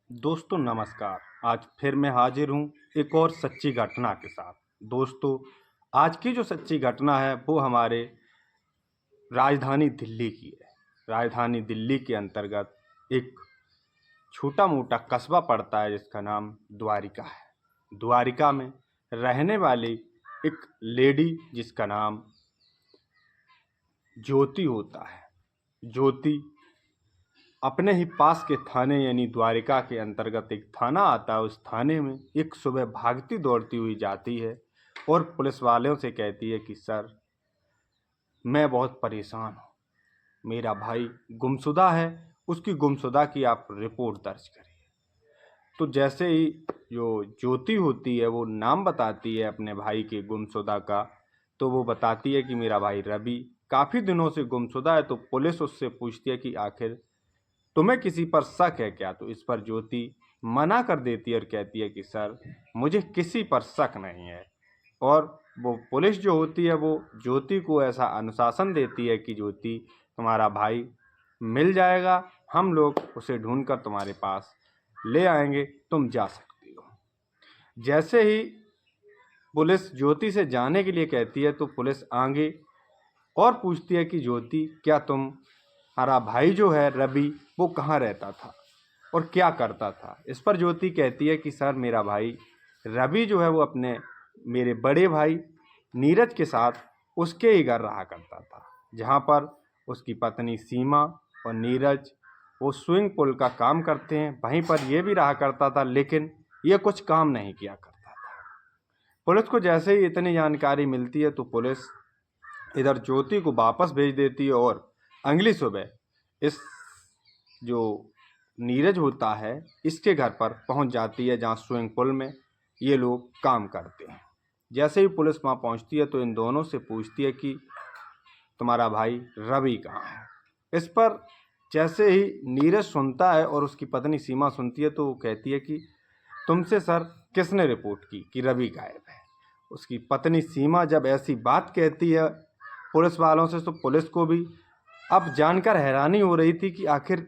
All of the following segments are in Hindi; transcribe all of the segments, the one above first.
दोस्तों नमस्कार। आज फिर मैं हाजिर हूँ एक और सच्ची घटना के साथ। दोस्तों, आज की जो सच्ची घटना है वो हमारे राजधानी दिल्ली की है। राजधानी दिल्ली के अंतर्गत एक छोटा मोटा कस्बा पड़ता है जिसका नाम द्वारिका है। द्वारिका में रहने वाली एक लेडी जिसका नाम ज्योति होता है। ज्योति अपने ही पास के थाने यानी द्वारिका के अंतर्गत एक थाना आता है। उस थाने में एक सुबह भागती दौड़ती हुई जाती है और पुलिस वालों से कहती है कि सर, मैं बहुत परेशान हूँ, मेरा भाई गुमशुदा है, उसकी गुमशुदा की आप रिपोर्ट दर्ज करिए। तो जैसे ही जो ज्योति होती है वो नाम बताती है अपने भाई के गुमशुदा का, तो वो बताती है कि मेरा भाई रवि काफ़ी दिनों से गुमशुदा है। तो पुलिस उससे पूछती है कि आखिर तुम्हें किसी पर शक है क्या? तो इस पर ज्योति मना कर देती है और कहती है कि सर, मुझे किसी पर शक नहीं है। और वो पुलिस जो होती है वो ज्योति को ऐसा अनुशासन देती है कि ज्योति, तुम्हारा भाई मिल जाएगा, हम लोग उसे ढूंढकर तुम्हारे पास ले आएंगे, तुम जा सकती हो। जैसे ही पुलिस ज्योति से जाने के लिए कहती है तो पुलिस आगे और पूछती है कि ज्योति, क्या तुम्हारा भाई जो है रवि वो कहाँ रहता था और क्या करता था? इस पर ज्योति कहती है कि सर, मेरा भाई रवि जो है वो अपने मेरे बड़े भाई नीरज के साथ उसके ही घर रहा करता था, जहाँ पर उसकी पत्नी सीमा और नीरज वो स्विमिंग पूल का काम करते हैं, वहीं पर ये भी रहा करता था, लेकिन ये कुछ काम नहीं किया करता था। पुलिस को जैसे ही इतनी जानकारी मिलती है तो पुलिस इधर ज्योति को वापस भेज देती है और अगली सुबह इस जो नीरज होता है इसके घर पर पहुंच जाती है, जहां स्विमिंग पूल में ये लोग काम करते हैं। जैसे ही पुलिस वहां पहुंचती है तो इन दोनों से पूछती है कि तुम्हारा भाई रवि कहाँ है? इस पर जैसे ही नीरज सुनता है और उसकी पत्नी सीमा सुनती है तो वो कहती है कि तुमसे सर किसने रिपोर्ट की कि रवि गायब है? उसकी पत्नी सीमा जब ऐसी बात कहती है पुलिस वालों से तो पुलिस को भी अब जानकर हैरानी हो रही थी कि आखिर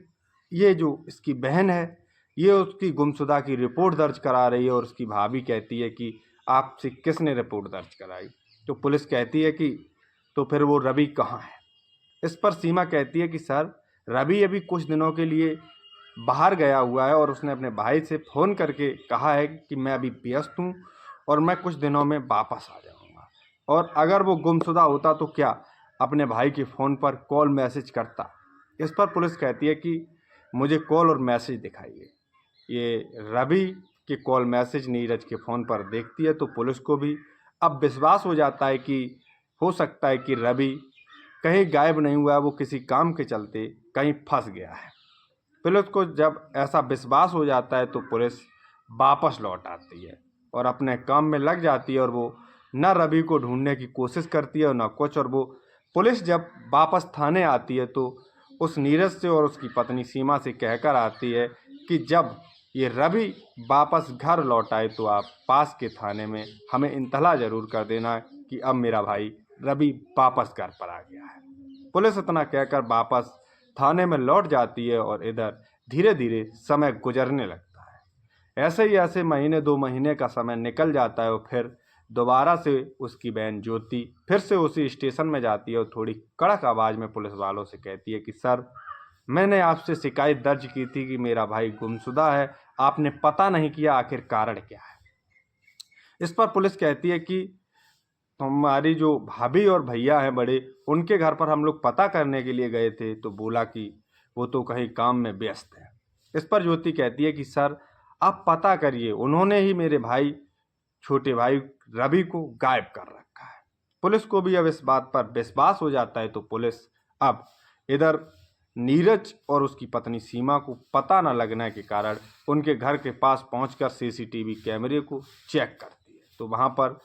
ये जो इसकी बहन है ये उसकी गुमशुदा की रिपोर्ट दर्ज करा रही है, और उसकी भाभी कहती है कि आपसे किसने रिपोर्ट दर्ज कराई? तो पुलिस कहती है कि तो फिर वो रवि कहाँ है? इस पर सीमा कहती है कि सर, रवि अभी कुछ दिनों के लिए बाहर गया हुआ है और उसने अपने भाई से फ़ोन करके कहा है कि मैं अभी व्यस्त हूँ और मैं कुछ दिनों में वापस आ जाऊँगा। और अगर वो गुमशुदा होता तो क्या अपने भाई के फ़ोन पर कॉल मैसेज करता? इस पर पुलिस कहती है कि मुझे कॉल और मैसेज दिखाइए। ये रवि के कॉल मैसेज नीरज के फ़ोन पर देखती है तो पुलिस को भी अब विश्वास हो जाता है कि हो सकता है कि रवि कहीं गायब नहीं हुआ है, वो किसी काम के चलते कहीं फंस गया है। पुलिस को जब ऐसा विश्वास हो जाता है तो पुलिस वापस लौट आती है और अपने काम में लग जाती है, और वो न रवि को ढूंढने की कोशिश करती है और न कुछ। और वो पुलिस जब वापस थाने आती है तो उस नीरज से और उसकी पत्नी सीमा से कहकर आती है कि जब ये रवि वापस घर लौट आए तो आप पास के थाने में हमें इत्तला ज़रूर कर देना कि अब मेरा भाई रवि वापस घर पर आ गया है। पुलिस इतना कहकर वापस थाने में लौट जाती है और इधर धीरे धीरे समय गुजरने लगता है। ऐसे महीने 2 महीने का समय निकल जाता है और फिर दोबारा से उसकी बहन ज्योति फिर से उसी स्टेशन में जाती है और थोड़ी कड़क आवाज़ में पुलिस वालों से कहती है कि सर, मैंने आपसे शिकायत दर्ज की थी कि मेरा भाई गुमशुदा है, आपने पता नहीं किया, आखिर कारण क्या है? इस पर पुलिस कहती है कि हमारी जो भाभी और भैया हैं बड़े, उनके घर पर हम लोग पता करने के लिए गए थे तो बोला कि वो तो कहीं काम में व्यस्त है। इस पर ज्योति कहती है कि सर, आप पता करिए, उन्होंने ही मेरे भाई, छोटे भाई रवि को गायब कर रखा है। पुलिस को भी अब इस बात पर विश्वास हो जाता है तो पुलिस अब इधर नीरज और उसकी पत्नी सीमा को पता न लगने के कारण उनके घर के पास पहुंचकर सीसीटीवी कैमरे को चेक करती है। तो वहां पर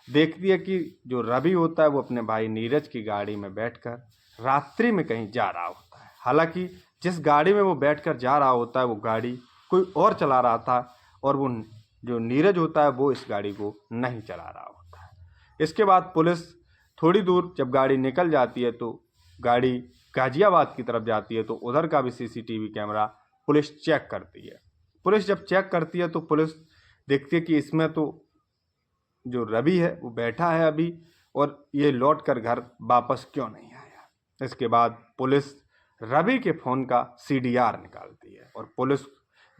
देखती है कि जो रवि होता है वो अपने भाई नीरज की गाड़ी में बैठकर रात्रि में कहीं जा रहा होता है। हालांकि जिस गाड़ी में वो बैठकर जा रहा होता है वो गाड़ी कोई और चला रहा था, और वो जो नीरज होता है वो इस गाड़ी को नहीं चला रहा होता है। इसके बाद पुलिस थोड़ी दूर जब गाड़ी निकल जाती है तो गाड़ी गाजियाबाद की तरफ जाती है, तो उधर का भी सीसीटीवी कैमरा पुलिस चेक करती है। पुलिस जब चेक करती है तो पुलिस देखती है कि इसमें तो जो रवि है वो बैठा है अभी, और ये लौट कर घर वापस क्यों नहीं आया। इसके बाद पुलिस रवि के फ़ोन का CDR निकालती है और पुलिस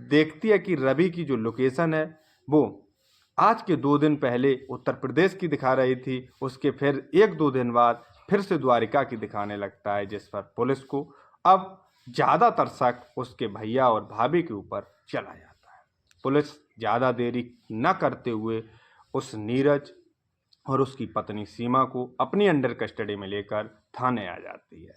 देखती है कि रवि की जो लोकेशन है वो आज के 2 दिन पहले उत्तर प्रदेश की दिखा रही थी, उसके फिर 1-2 दिन बाद फिर से द्वारिका की दिखाने लगता है, जिस पर पुलिस को अब ज़्यादातर शक उसके भैया और भाभी के ऊपर चला जाता है। पुलिस ज़्यादा देरी न करते हुए उस नीरज और उसकी पत्नी सीमा को अपनी अंडर कस्टडी में लेकर थाने आ जाती है।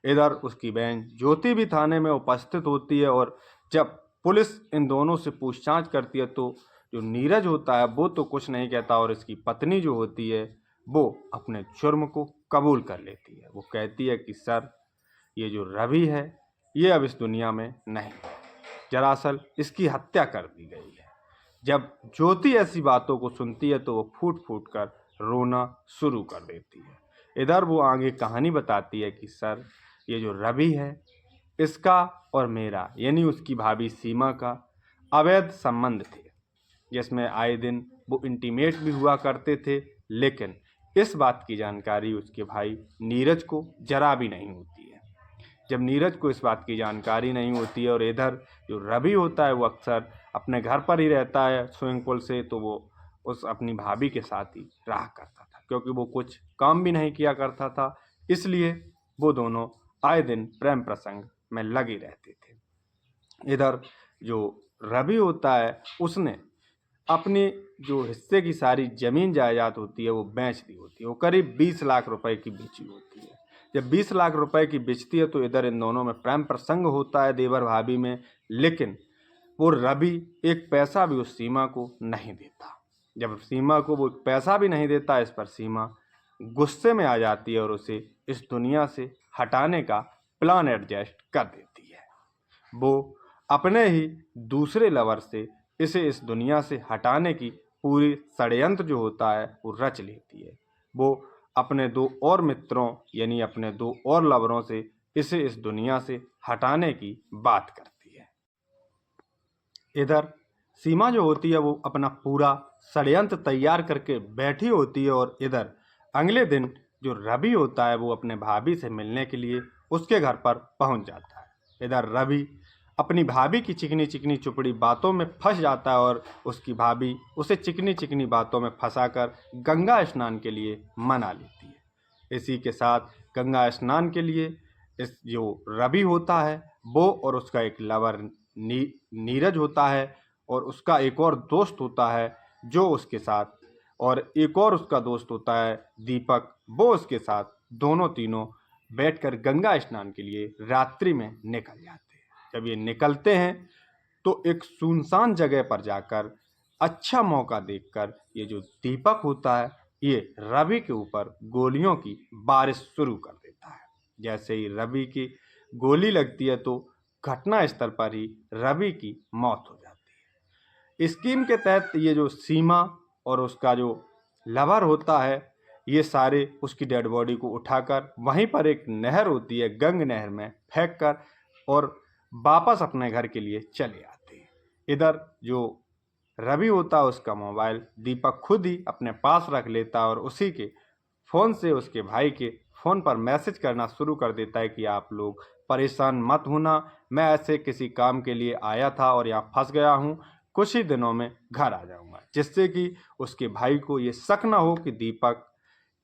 इधर उसकी बहन ज्योति भी थाने में उपस्थित होती है और जब पुलिस इन दोनों से पूछताछ करती है तो जो नीरज होता है वो तो कुछ नहीं कहता और इसकी पत्नी जो होती है वो अपने जुर्म को कबूल कर लेती है। वो कहती है कि सर, ये जो रवि है ये अब इस दुनिया में नहीं है, दरअसल इसकी हत्या कर दी गई है। जब ज्योति ऐसी बातों को सुनती है तो वो फूट फूट कर रोना शुरू कर देती है। इधर वो आगे कहानी बताती है कि सर, ये जो रवि है इसका और मेरा यानी उसकी भाभी सीमा का अवैध संबंध थे, जिसमें आए दिन वो इंटीमेट भी हुआ करते थे, लेकिन इस बात की जानकारी उसके भाई नीरज को जरा भी नहीं होती है। जब नीरज को इस बात की जानकारी नहीं होती है और इधर जो रवि होता है वो अक्सर अपने घर पर ही रहता है स्विमिंग पूल से, तो वो उस अपनी भाभी के साथ ही रहा करता था, क्योंकि वो कुछ काम भी नहीं किया करता था, इसलिए वो दोनों आए दिन प्रेम प्रसंग में लगे रहते थे। इधर जो रवि होता है उसने अपने जो हिस्से की सारी ज़मीन जायदाद होती है वो बेच दी होती है। वो करीब 20 लाख रुपए की बेची होती है। जब 20 लाख रुपए की बेचती है तो इधर इन दोनों में प्रेम प्रसंग होता है देवर भाभी में, लेकिन वो रवि एक पैसा भी उस सीमा को नहीं देता। जब सीमा को वो पैसा भी नहीं देता, इस पर सीमा गुस्से में आ जाती है और उसे इस दुनिया से हटाने का प्लान एडजस्ट कर देती है। वो अपने ही दूसरे लवर से इसे इस दुनिया से हटाने की पूरी षड्यंत्र जो होता है वो रच लेती है। वो अपने 2 और मित्रों यानी अपने 2 और लवरों से इसे इस दुनिया से हटाने की बात करती है। इधर सीमा जो होती है वो अपना पूरा षड्यंत्र तैयार करके बैठी होती है और इधर अगले दिन जो रवि होता है वो अपने भाभी से मिलने के लिए उसके घर पर पहुंच जाता है। इधर रवि अपनी भाभी की चिकनी चिकनी चुपड़ी बातों में फंस जाता है और उसकी भाभी उसे चिकनी चिकनी बातों में फंसाकर गंगा स्नान के लिए मना लेती है। इसी के साथ गंगा स्नान के लिए इस जो रवि होता है वो और उसका एक लवर नीरज होता है और उसका एक और दोस्त होता है जो उसके साथ, और एक और उसका दोस्त होता है दीपक, वो उसके साथ दोनों तीनों बैठकर गंगा स्नान के लिए रात्रि में निकल जाते हैं। जब ये निकलते हैं तो एक सुनसान जगह पर जाकर अच्छा मौका देखकर ये जो दीपक होता है ये रवि के ऊपर गोलियों की बारिश शुरू कर देता है। जैसे ही रवि की गोली लगती है तो घटना स्थल पर ही रवि की मौत हो जाती है। स्कीम के तहत ये जो सीमा और उसका जो लवर होता है ये सारे उसकी डेड बॉडी को उठाकर वहीं पर एक नहर होती है गंग नहर में फेंक कर और वापस अपने घर के लिए चले आते हैं। इधर जो रवि होता है उसका मोबाइल दीपक खुद ही अपने पास रख लेता है और उसी के फ़ोन से उसके भाई के फ़ोन पर मैसेज करना शुरू कर देता है कि आप लोग परेशान मत होना, मैं ऐसे किसी काम के लिए आया था और यहाँ फंस गया हूँ, कुछ ही दिनों में घर आ जाऊँगा, जिससे कि उसके भाई को ये शक ना हो कि दीपक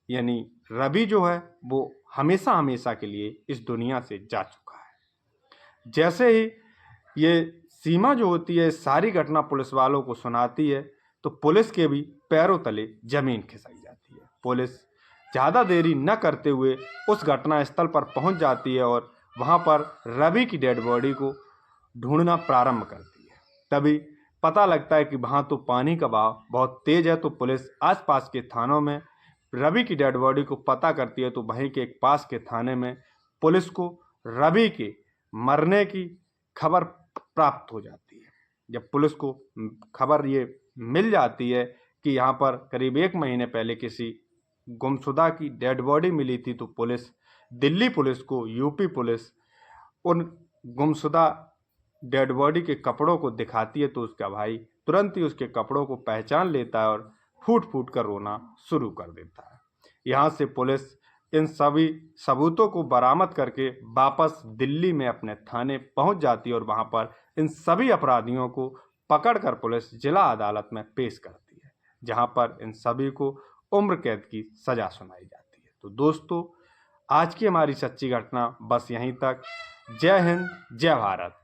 यानी रवि जो है वो हमेशा हमेशा के लिए इस दुनिया से जा चुका है। जैसे ही ये सीमा जो होती है सारी घटना पुलिस वालों को सुनाती है तो पुलिस के भी पैरों तले जमीन खिसक जाती है। पुलिस ज़्यादा देरी न करते हुए उस घटना स्थल पर पहुंच जाती है और वहां पर रवि की डेड बॉडी को ढूंढना प्रारंभ करती है। तभी पता लगता है कि वहां तो पानी का बहाव बहुत तेज है, तो पुलिस आसपास के थानों में रवि की डेड बॉडी को पता करती है। तो वहीं के एक पास के थाने में पुलिस को रवि के मरने की खबर प्राप्त हो जाती है। जब पुलिस को खबर ये मिल जाती है कि यहाँ पर करीब 1 महीने पहले किसी गुमशुदा की डेड बॉडी मिली थी, तो पुलिस दिल्ली पुलिस को यूपी पुलिस उन गुमशुदा डेड बॉडी के कपड़ों को दिखाती है तो उसका भाई तुरंत ही उसके कपड़ों को पहचान लेता है और फूट फूट कर रोना शुरू कर देता है। यहाँ से पुलिस इन सभी सबूतों को बरामद करके वापस दिल्ली में अपने थाने पहुंच जाती है और वहां पर इन सभी अपराधियों को पकड़कर पुलिस जिला अदालत में पेश करती है, जहां पर इन सभी को उम्र कैद की सजा सुनाई जाती है। तो दोस्तों, आज की हमारी सच्ची घटना बस यहीं तक। जय हिंद, जय भारत।